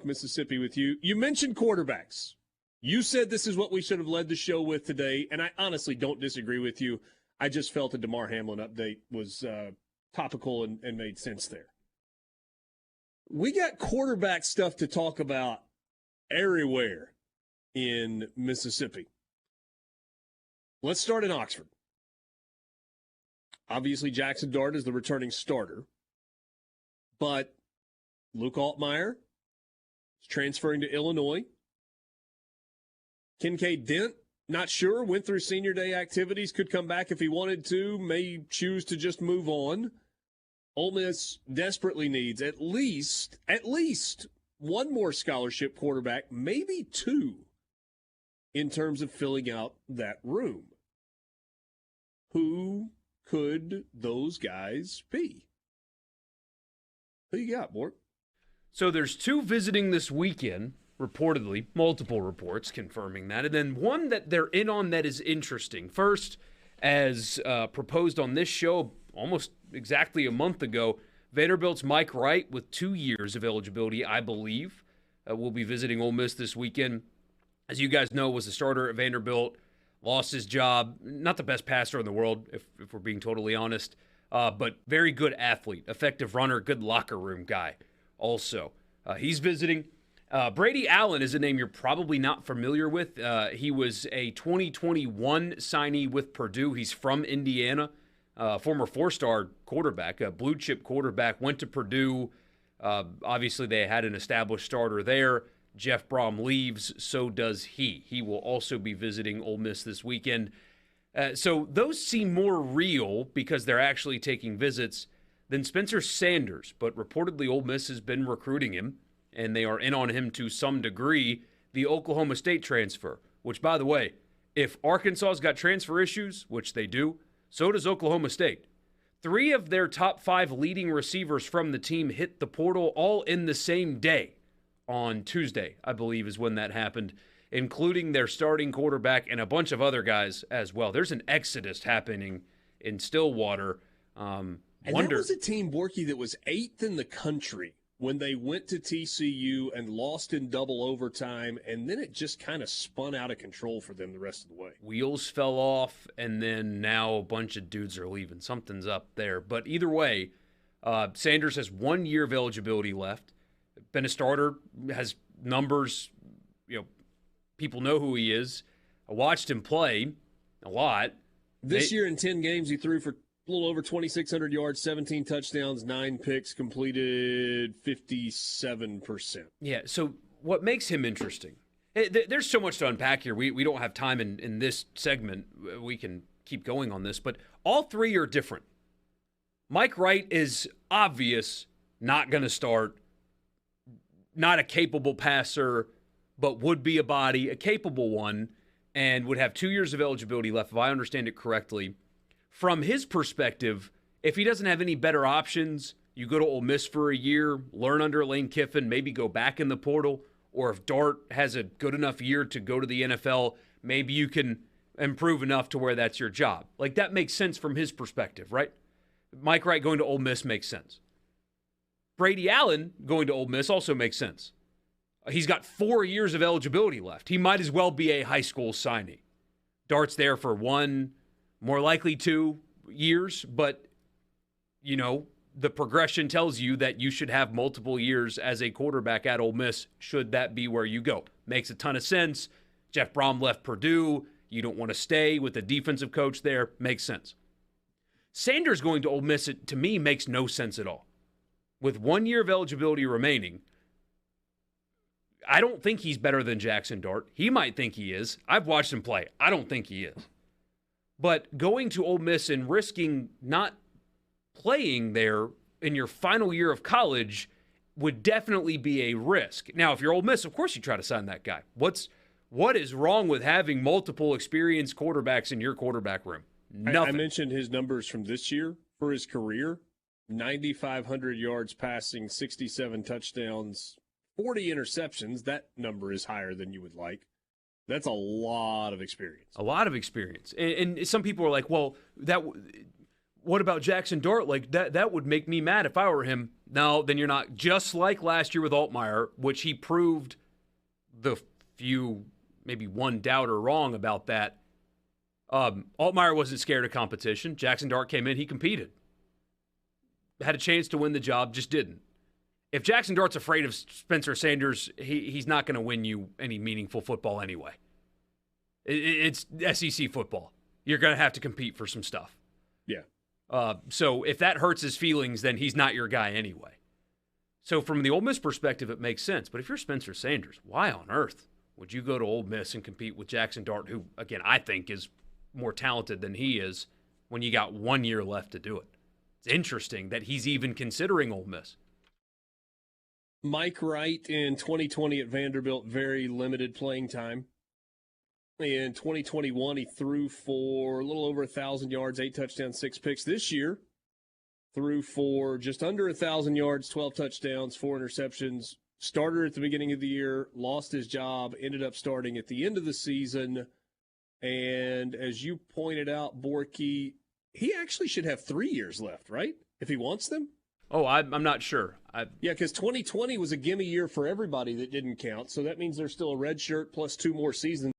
Mississippi with you. You mentioned quarterbacks. You said this is what we should have led the show with today, and I honestly don't disagree with you. I just felt a Damar Hamlin update was topical and made sense there. We got quarterback stuff to talk about everywhere in Mississippi. Let's start in Oxford. Obviously, Jackson Dart is the returning starter, but Luke Altmaier is transferring to Illinois. Kincaid Dent, not sure, went through senior day activities, could come back if he wanted to, may choose to just move on. Ole Miss desperately needs at least one more scholarship quarterback, maybe two, in terms of filling out that room. Who could those guys be? Who you got, Mort? So there's two visiting this weekend, reportedly, multiple reports confirming that, and then one that they're in on that is interesting. First, as proposed on this show almost exactly a month ago, Vanderbilt's Mike Wright, with 2 years of eligibility, I believe, will be visiting Ole Miss this weekend. As you guys know, was the starter at Vanderbilt, lost his job. Not the best passer in the world, if we're being totally honest, but very good athlete, effective runner, good locker room guy also. He's visiting. Brady Allen is a name you're probably not familiar with. He was a 2021 signee with Purdue. He's from Indiana, former four-star quarterback, a blue-chip quarterback, went to Purdue. Obviously, they had an established starter there. Jeff Brom leaves, so does he. He will also be visiting Ole Miss this weekend. So those seem more real because they're actually taking visits than Spencer Sanders. But reportedly, Ole Miss has been recruiting him, and they are in on him to some degree. The Oklahoma State transfer, which, by the way, if Arkansas's got transfer issues, which they do, so does Oklahoma State. 3 of their top 5 leading receivers from the team hit the portal all in the same day. On Tuesday, I believe, is when that happened, including their starting quarterback and a bunch of other guys as well. There's an exodus happening in Stillwater. And that was a team, Borky, that was 8th in the country when they went to TCU and lost in double overtime, and then it just kind of spun out of control for them the rest of the way. Wheels fell off, and then now a bunch of dudes are leaving. Something's up there. But either way, Sanders has 1 year of eligibility left. Been a starter, has numbers, people know who he is. I watched him play a lot. This year in 10 games, he threw for a little over 2,600 yards, 17 touchdowns, 9 picks, completed 57%. Yeah, so what makes him interesting? There's so much to unpack here. We don't have time in this segment. We can keep going on this, but all 3 are different. Mike Wright is obvious, not going to start. Not a capable passer, but would be a body, a capable one, and would have 2 years of eligibility left, if I understand it correctly. From his perspective, if he doesn't have any better options, you go to Ole Miss for a year, learn under Lane Kiffin, maybe go back in the portal, or if Dart has a good enough year to go to the NFL, maybe you can improve enough to where that's your job. Like, that makes sense from his perspective, right? Mike Wright going to Ole Miss makes sense. Brady Allen going to Ole Miss also makes sense. He's got 4 years of eligibility left. He might as well be a high school signee. Dart's there for 1, more likely 2 years, but, the progression tells you that you should have multiple years as a quarterback at Ole Miss, should that be where you go. Makes a ton of sense. Jeff Brom left Purdue. You don't want to stay with the defensive coach there. Makes sense. Sanders going to Ole Miss, to me, makes no sense at all. With 1 year of eligibility remaining, I don't think he's better than Jackson Dart. He might think he is. I've watched him play. I don't think he is. But going to Ole Miss and risking not playing there in your final year of college would definitely be a risk. Now, if you're Ole Miss, of course you try to sign that guy. What is wrong with having multiple experienced quarterbacks in your quarterback room? Nothing. I mentioned his numbers from this year for his career. 9,500 yards passing, 67 touchdowns, 40 interceptions. That number is higher than you would like. That's a lot of experience. A lot of experience. And some people are like, well, what about Jackson Dart? Like, that would make me mad if I were him. No, then you're not. Just like last year with Altmaier, which he proved the few, maybe one doubter wrong about that. Altmaier wasn't scared of competition. Jackson Dart came in, he competed. Had a chance to win the job, just didn't. If Jackson Dart's afraid of Spencer Sanders, he's not going to win you any meaningful football anyway. It's SEC football. You're going to have to compete for some stuff. Yeah. So if that hurts his feelings, then he's not your guy anyway. So from the Ole Miss perspective, it makes sense. But if you're Spencer Sanders, why on earth would you go to Ole Miss and compete with Jackson Dart, who, again, I think is more talented than he is, when you got 1 year left to do it? It's interesting that he's even considering Ole Miss. Mike Wright in 2020 at Vanderbilt, very limited playing time. In 2021, he threw for a little over 1,000 yards, 8 touchdowns, 6 picks. This year, threw for just under 1,000 yards, 12 touchdowns, 4 interceptions. Started at the beginning of the year, lost his job, ended up starting at the end of the season. And as you pointed out, Borky, he actually should have 3 years left, right? If he wants them? Oh, I'm not sure. Yeah, because 2020 was a gimme year for everybody that didn't count. So that means there's still a red shirt plus 2 more seasons.